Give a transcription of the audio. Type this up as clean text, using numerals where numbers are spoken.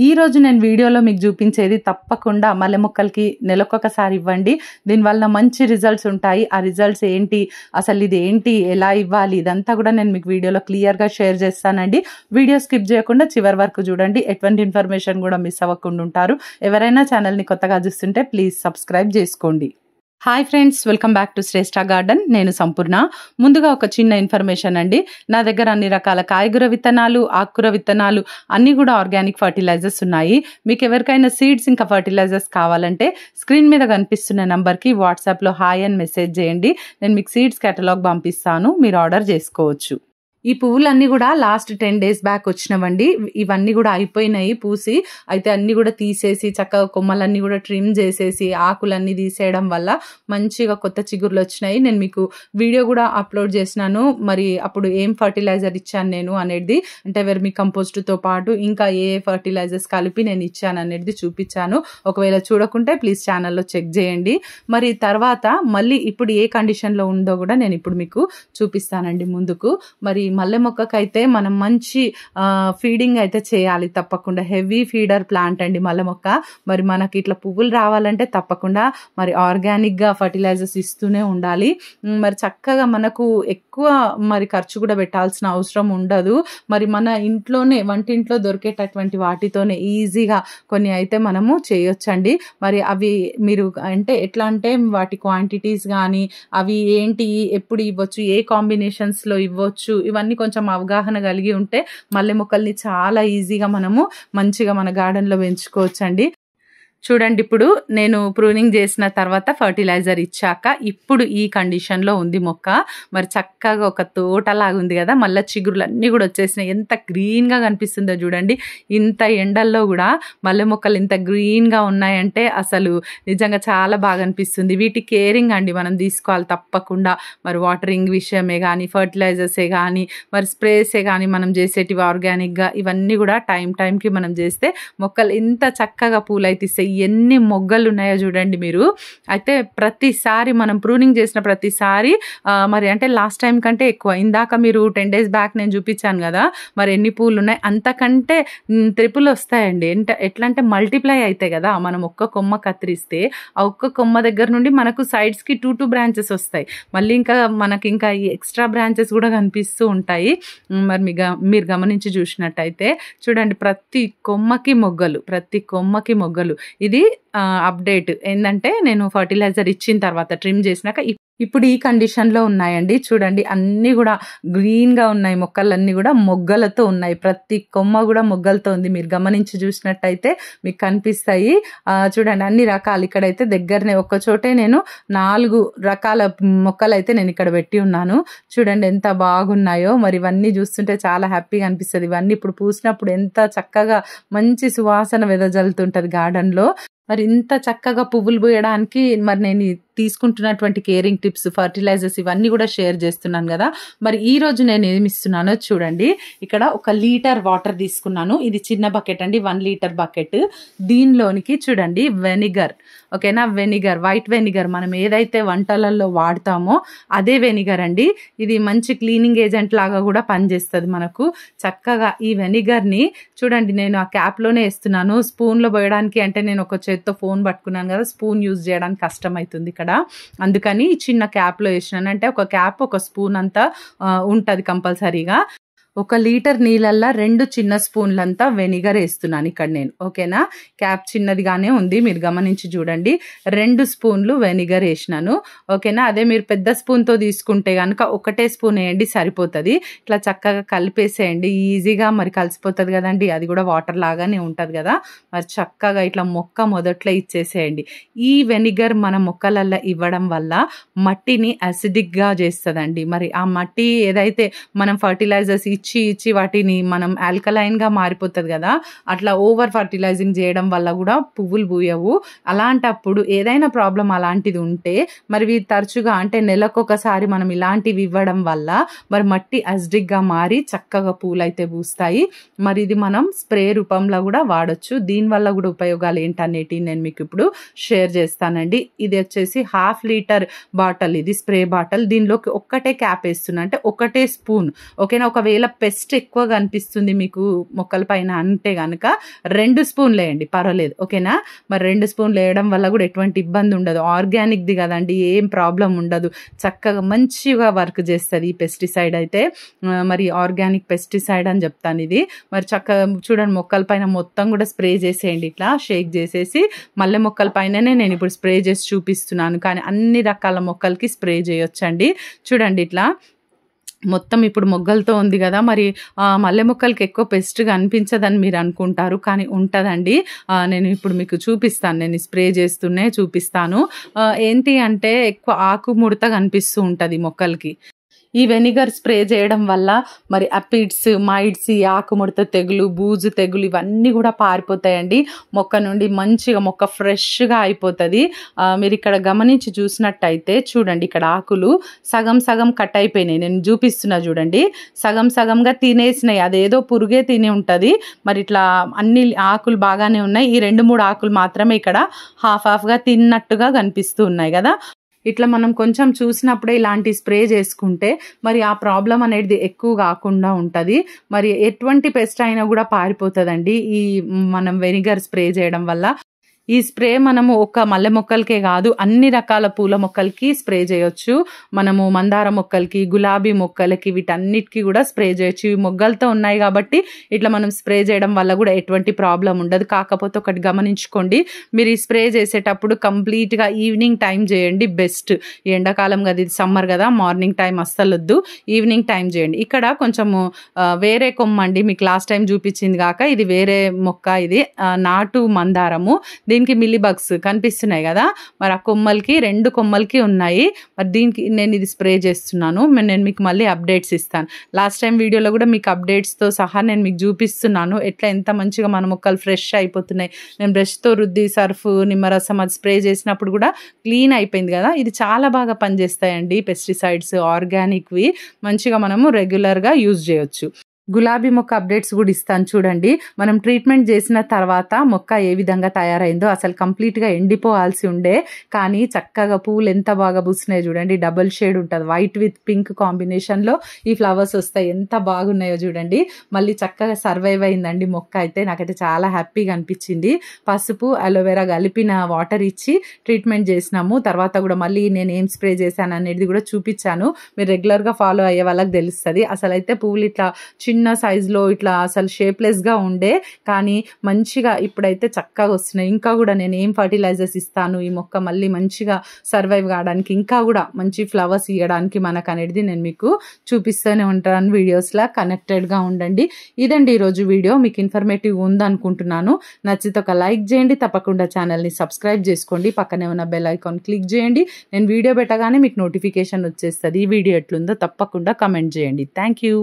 ఈ రోజు నేను వీడియోలో మీకు చూపించేది తప్పకుండా మల్లె మొక్కలకి నెలకొకసారి ఇవ్వండి. దీనివల్ల మంచి రిజల్ట్స్ ఉంటాయి. ఆ రిజల్ట్స్ ఏంటి, అసలు ఇది ఏంటి, ఎలా ఇవ్వాలి, ఇదంతా కూడా నేను మీకు వీడియోలో క్లియర్గా షేర్ చేస్తానండి. వీడియో స్కిప్ చేయకుండా చివరి వరకు చూడండి. ఎటువంటి ఇన్ఫర్మేషన్ కూడా మిస్ అవ్వకుండా ఉంటారు. ఎవరైనా ఛానల్ని కొత్తగా చూస్తుంటే ప్లీజ్ సబ్స్క్రైబ్ చేసుకోండి. Hi friends, welcome back to Shreshtha garden. నేను సంపూర్ణ. ముందుగా ఒక చిన్న ఇన్ఫర్మేషన్ అండి. నా దగ్గర అన్ని రకాల కాయగూర విత్తనాలు, ఆకుకూర విత్తనాలు అన్నీ కూడా ఆర్గానిక్ ఫర్టిలైజర్స్ ఉన్నాయి. మీకు ఎవరికైనా సీడ్స్ ఇంకా ఫర్టిలైజర్స్ కావాలంటే స్క్రీన్ మీద కనిపిస్తున్న నెంబర్కి వాట్సాప్లో హాయ్ అని మెసేజ్ చేయండి. నేను మీకు సీడ్స్ కేటలాగ్ పంపిస్తాను, మీరు ఆర్డర్ చేసుకోవచ్చు. ఈ పువ్వులన్నీ కూడా లాస్ట్ 10 days బ్యాక్ వచ్చినవండి. ఇవన్నీ కూడా అయిపోయినాయి పూసి. అయితే అన్నీ కూడా తీసేసి చక్కగా కొమ్మలన్నీ కూడా ట్రిమ్ చేసేసి ఆకులన్నీ తీసేయడం వల్ల మంచిగా కొత్త చిగుర్లు వచ్చినాయి. నేను మీకు వీడియో కూడా అప్లోడ్ చేసినాను. మరి అప్పుడు ఏం ఫర్టిలైజర్ ఇచ్చాను నేను అనేది, అంటే వెర్మి కంపోస్ట్తో పాటు ఇంకా ఏ ఫర్టిలైజర్స్ కలిపి నేను ఇచ్చాను అనేది చూపించాను. ఒకవేళ చూడకుంటే ప్లీజ్ ఛానల్లో చెక్ చేయండి. మరి తర్వాత మళ్ళీ ఇప్పుడు ఏ కండిషన్లో ఉందో కూడా నేను ఇప్పుడు మీకు చూపిస్తానండి ముందుకు. మరి మల్లె మొక్కకైతే మనం మంచి ఫీడింగ్ అయితే చేయాలి తప్పకుండా. హెవీ ఫీడర్ ప్లాంట్ అండి మల్లె మొక్క. మరి మనకి ఇట్లా పువ్వులు రావాలంటే తప్పకుండా మరి ఆర్గానిక్గా ఫర్టిలైజర్స్ ఇస్తూనే ఉండాలి. మరి చక్కగా మనకు ఎక్కువ మరి ఖర్చు కూడా పెట్టాల్సిన అవసరం ఉండదు. మరి మన ఇంట్లోనే వంటింట్లో దొరికేటటువంటి వాటితోనే ఈజీగా కొన్ని అయితే మనము చేయొచ్చండి. మరి అవి మీరు అంటే ఎట్లా అంటే వాటి క్వాంటిటీస్ కానీ అవి ఏంటి, ఎప్పుడు ఇవ్వచ్చు, ఏ కాంబినేషన్స్లో ఇవ్వచ్చు, ఇవన్నీ కొంచెం అవగాహన కలిగి ఉంటే మల్లె మొక్కల్ని చాలా ఈజీగా మనము మంచిగా మన గార్డెన్లో పెంచుకోవచ్చండి. చూడండి, ఇప్పుడు నేను ప్రూనింగ్ చేసిన తర్వాత ఫర్టిలైజర్ ఇచ్చాక ఇప్పుడు ఈ కండిషన్లో ఉంది మొక్క. మరి చక్కగా ఒక తోటలాగా ఉంది కదా. మళ్ళీ చిగురులు అన్నీ కూడా వచ్చేసినాయి. ఎంత గ్రీన్గా కనిపిస్తుందో చూడండి. ఇంత ఎండల్లో కూడా మల్లె మొక్కలు ఇంత గ్రీన్గా ఉన్నాయంటే అసలు నిజంగా చాలా బాగా అనిపిస్తుంది. వీటి కేరింగ్ అండి మనం తీసుకోవాలి తప్పకుండా. మరి వాటరింగ్ విషయమే కానీ, ఫర్టిలైజర్సే కానీ, మరి స్ప్రేసే కానీ, మనం చేసేటివి ఆర్గానిక్గా ఇవన్నీ కూడా టైంకి మనం చేస్తే మొక్కలు ఇంత చక్కగా పూలైతే ఇస్తాయి. ఎన్ని మొగ్గలు ఉన్నాయో చూడండి మీరు. అయితే ప్రతిసారి మనం ప్రూనింగ్ చేసిన ప్రతిసారి మరి అంటే లాస్ట్ టైం కంటే ఎక్కువ. ఇందాక మీరు 10 days బ్యాక్ నేను చూపించాను కదా, మరి ఎన్ని పూలు ఉన్నాయి, అంతకంటే ట్రిపుల్ వస్తాయండి. ఎట్లా అంటే మల్టిప్లై అవుతాయి కదా. మనం ఒక్క కొమ్మ కత్తిరిస్తే ఆ ఒక్క కొమ్మ దగ్గర నుండి మనకు సైడ్స్కి 2 బ్రాంచెస్ వస్తాయి. మళ్ళీ ఇంకా మనకి ఇంకా ఈ ఎక్స్ట్రా బ్రాంచెస్ కూడా కనిపిస్తూ ఉంటాయి. మరి మీరు గమనించి చూసినట్టయితే చూడండి, ప్రతి కొమ్మకి మొగ్గలు. ఇది అప్డేట్ ఏంటంటే నేను ఫర్టిలైజర్ ఇచ్చిన తర్వాత ట్రిమ్ చేసినాక ఇప్పుడు ఈ కండిషన్లో ఉన్నాయండి. చూడండి, అన్నీ కూడా గ్రీన్గా ఉన్నాయి. మొక్కలన్నీ కూడా మొగ్గలతో ఉన్నాయి. ప్రతి కొమ్మ కూడా మొగ్గలతో ఉంది. మీరు గమనించి చూసినట్టయితే మీకు కనిపిస్తాయి. చూడండి, అన్ని రకాలు ఇక్కడైతే దగ్గరనే ఒక్కచోటే నేను 4 రకాల మొక్కలు అయితే నేను ఇక్కడ పెట్టి ఉన్నాను. చూడండి ఎంత బాగున్నాయో. మరి ఇవన్నీ చూస్తుంటే చాలా హ్యాపీగా అనిపిస్తుంది. ఇవన్నీ ఇప్పుడు పూసినప్పుడు ఎంత చక్కగా మంచి సువాసన వెదజల్లుతుంటుంది గార్డెన్లో. మరి ఇంత చక్కగా పువ్వులు పూయడానికి మరి నేను తీసుకుంటున్నటువంటి కేరింగ్ టిప్స్, ఫర్టిలైజర్స్ ఇవన్నీ కూడా షేర్ చేస్తున్నాను కదా. మరి ఈ రోజు నేను ఏమి ఇస్తున్నానో చూడండి. ఇక్కడ 1 లీటర్ వాటర్ తీసుకున్నాను. ఇది చిన్న బకెట్ అండి, 1 లీటర్ బకెట్. దీనిలోనికి చూడండి వెనిగర్, ఓకేనా, వైట్ వెనిగర్ మనం ఏదైతే వంటలలో వాడతామో అదే వెనిగర్ అండి. ఇది మంచి క్లీనింగ్ ఏజెంట్ లాగా కూడా పనిచేస్తుంది మనకు. చక్కగా ఈ వెనిగర్ని చూడండి, నేను ఆ క్యాప్లోనే వేస్తున్నాను. స్పూన్లో పోయడానికి అంటే నేను ఒక చేత్తో ఫోన్ పట్టుకున్నాను కదా, స్పూన్ యూజ్ చేయడానికి కష్టం అవుతుంది ఇక్కడ. అందుకని చిన్న క్యాప్లో వేసినాను. అంటే ఒక క్యాప్ 1 స్పూన్ అంతా ఉంటుంది కంపల్సరీగా. 1 లీటర్ నీళ్ళల్లో 2 చిన్న స్పూన్లంతా వెనిగర్ వేస్తున్నాను ఇక్కడ నేను, ఓకేనా. క్యాప్ చిన్నదిగానే ఉంది, మీరు గమనించి చూడండి. 2 స్పూన్లు వెనిగర్ వేసినాను, ఓకేనా. అదే మీరు పెద్ద స్పూన్తో తీసుకుంటే కనుక 1 స్పూన్ వేయండి సరిపోతుంది. ఇట్లా చక్కగా కలిపేసేయండి, ఈజీగా మరి కలిసిపోతుంది కదండి. అది కూడా వాటర్ లాగానే ఉంటుంది కదా. మరి చక్కగా ఇట్లా మొక్క మొదట్లో ఇచ్చేసేయండి. ఈ వెనిగర్ మన మొక్కలల్లో ఇవ్వడం వల్ల మట్టిని అసిడిక్గా చేస్తుందండి. మరి ఆ మట్టి ఏదైతే మనం ఫర్టిలైజర్స్ ఇచ్చి వాటిని మనం ఆల్కలైన్గా మారిపోతుంది కదా. అట్లా ఓవర్ ఫర్టిలైజింగ్ చేయడం వల్ల కూడా పువ్వులు పూయవు. అలాంటప్పుడు ఏదైనా ప్రాబ్లం అలాంటిది ఉంటే మరి తరచుగా అంటే నెలకొకసారి మనం ఇలాంటివి ఇవ్వడం వల్ల మరి మట్టి అసిడిక్గా మారి చక్కగా పూలు అయితే పూస్తాయి. మరి ఇది మనం స్ప్రే రూపంలో కూడా వాడచ్చు. దీనివల్ల కూడా ఉపయోగాలు ఏంటనేటివి నేను మీకు ఇప్పుడు షేర్ చేస్తానండి. ఇది వచ్చేసి 1/2 లీటర్ బాటిల్, ఇది స్ప్రే బాటిల్. దీనిలోకి ఒక్కటే క్యాప్ వేస్తున్నా, అంటే 1 స్పూన్, ఓకేనా. ఒకవేళ పెస్ట్ ఎక్కువగా అనిపిస్తుంది మీకు మొక్కల పైన అంటే కనుక 2 స్పూన్లు వేయండి, పర్వాలేదు. ఓకేనా? మరి 2 స్పూన్లు వేయడం వల్ల కూడా ఎటువంటి ఇబ్బంది ఉండదు. ఆర్గానిక్ది కదండి, ఏం ప్రాబ్లం ఉండదు. చక్కగా మంచిగా వర్క్ చేస్తుంది ఈ పెస్టిసైడ్ అయితే. మరి ఆర్గానిక్ పెస్టిసైడ్ అని చెప్తాను ఇది. మరి చక్కగా చూడండి, మొక్కల పైన మొత్తం కూడా స్ప్రే చేసేయండి. ఇట్లా షేక్ చేసేసి మల్లె మొక్కల పైననే నేను ఇప్పుడు స్ప్రే చేసి చూపిస్తున్నాను. కానీ అన్ని రకాల మొక్కలకి స్ప్రే చేయొచ్చండి. చూడండి ఇట్లా మొత్తం ఇప్పుడు మొగ్గలతో ఉంది కదా, మరి మల్లె మొక్కలకి ఎక్కువ పెస్ట్గా అనిపించదని మీరు అనుకుంటారు, కానీ ఉంటుందండి. నేను ఇప్పుడు మీకు చూపిస్తాను, నేను స్ప్రే చేస్తూనే చూపిస్తాను. ఏంటి అంటే ఎక్కువ ఆకు ముడత కనిపిస్తూ ఉంటుంది మొక్కలకి. ఈ వెనిగర్ స్ప్రే చేయడం వల్ల మరి అపిడ్స్, మైట్స్, ఆకుముడత తెగులు, బూజు తెగులు ఇవన్నీ కూడా పారిపోతాయండి మొక్క నుండి. మంచిగా మొక్క ఫ్రెష్గా అయిపోతుంది. మీరు ఇక్కడ గమనించి చూసినట్టయితే చూడండి, ఇక్కడ ఆకులు సగం సగం కట్ అయిపోయినాయి. నేను చూపిస్తున్నా చూడండి, సగం సగంగా తినేసినాయి. అదేదో పురుగే తిని ఉంటుంది. మరి ఇట్లా అన్ని ఆకులు బాగానే ఉన్నాయి. ఈ 2-3 ఆకులు మాత్రమే ఇక్కడ హాఫ్గా తిన్నట్టుగా కనిపిస్తూ ఉన్నాయి కదా. ఇట్లా మనం కొంచెం చూసినప్పుడే ఇలాంటి స్ప్రే చేసుకుంటే మరి ఆ ప్రాబ్లం అనేది ఎక్కువ కాకుండా ఉంటుంది. మరి ఎటువంటి పెస్ట్ అయినా కూడా పారిపోతుందండి ఈ మనం వెనిగర్ స్ప్రే చేయడం వల్ల. ఈ స్ప్రే మనము ఒక మల్లె మొక్కలకే కాదు, అన్ని రకాల పూల మొక్కలకి స్ప్రే చేయొచ్చు. మనము మందార మొక్కలకి, గులాబీ మొక్కలకి, వీటన్నిటికీ కూడా స్ప్రే చేయొచ్చు. ఇవి మొగ్గలతో ఉన్నాయి కాబట్టి ఇట్లా మనం స్ప్రే చేయడం వల్ల కూడా ఎటువంటి ప్రాబ్లం ఉండదు. కాకపోతే ఒకటి గమనించుకోండి, మీరు ఈ స్ప్రే చేసేటప్పుడు కంప్లీట్గా ఈవినింగ్ టైం చేయండి బెస్ట్. ఎండాకాలం కదా, ఇది సమ్మర్ కదా, మార్నింగ్ టైం అస్సలు వద్దు, ఈవినింగ్ టైం చేయండి. ఇక్కడ కొంచెము వేరే కొమ్మ అండి, మీకు లాస్ట్ టైం చూపించింది కాక ఇది వేరే మొక్క. ఇది నాటు మందారము. దీనికి మిల్లీ బగ్స్ కనిపిస్తున్నాయి కదా, మరి ఆ కొమ్మలకి 2 కొమ్మలకి ఉన్నాయి. మరి దీనికి నేను ఇది స్ప్రే చేస్తున్నాను. నేను మీకు మళ్ళీ అప్డేట్స్ ఇస్తాను. లాస్ట్ టైం వీడియోలో కూడా మీకు అప్డేట్స్తో సహా నేను మీకు చూపిస్తున్నాను ఎట్లా ఎంత మంచిగా మన మొక్కలు ఫ్రెష్ అయిపోతున్నాయి. నేను బ్రష్తో రుద్ది సర్ఫ్, నిమ్మరసం అది స్ప్రే చేసినప్పుడు కూడా క్లీన్ అయిపోయింది కదా. ఇది చాలా బాగా పనిచేస్తాయండి పెస్టిసైడ్స్, ఆర్గానిక్వి. మంచిగా మనము రెగ్యులర్గా యూజ్ చేయొచ్చు. గులాబీ మొక్క అప్డేట్స్ కూడా ఇస్తాను చూడండి. మనం ట్రీట్మెంట్ చేసిన తర్వాత మొక్క ఏ విధంగా తయారైందో, అసలు కంప్లీట్గా ఎండిపోవాల్సి ఉండే కానీ చక్కగా పూలు ఎంత బాగా పూసినాయో చూడండి. డబుల్ షేడ్ ఉంటుంది, వైట్ విత్ పింక్ కాంబినేషన్లో ఈ ఫ్లవర్స్ వస్తాయి. ఎంత బాగున్నాయో చూడండి. మళ్ళీ చక్కగా సర్వైవ్ అయిందండి మొక్క అయితే. నాకైతే చాలా హ్యాపీగా అనిపించింది. పసుపు, అలోవెరా కలిపిన వాటర్ ఇచ్చి ట్రీట్మెంట్ చేసినాము. తర్వాత కూడా మళ్ళీ నేను ఏం స్ప్రే చేశాను అనేది కూడా చూపించాను. మీరు రెగ్యులర్గా ఫాలో అయ్యే వాళ్ళకి తెలుస్తుంది. అసలు అయితే పువ్వులు ఇట్లా చిన్న సైజులో ఇట్లా అసలు షేప్లెస్గా ఉండే కానీ మంచిగా ఇప్పుడైతే చక్కగా వస్తున్నాయి. ఇంకా కూడా నేను ఏం ఫర్టిలైజర్స్ ఇస్తాను ఈ మొక్క మళ్ళీ మంచిగా సర్వైవ్ కావడానికి, ఇంకా కూడా మంచి ఫ్లవర్స్ ఇవ్వడానికి మనకు అనేది నేను మీకు చూపిస్తూనే ఉంటాను వీడియోస్లా. కనెక్టెడ్గా ఉండండి. ఇదండి ఈరోజు వీడియో. మీకు ఇన్ఫర్మేటివ్ ఉందనుకుంటున్నాను. నచ్చితే ఒక లైక్ చేయండి, తప్పకుండా ఛానల్ని సబ్స్క్రైబ్ చేసుకోండి, పక్కనే ఉన్న బెల్ ఐకాన్ క్లిక్ చేయండి. నేను వీడియో పెట్టగానే మీకు నోటిఫికేషన్ వచ్చేస్తుంది. ఈ వీడియో ఎట్లుందో తప్పకుండా కమెంట్ చేయండి. Thank you.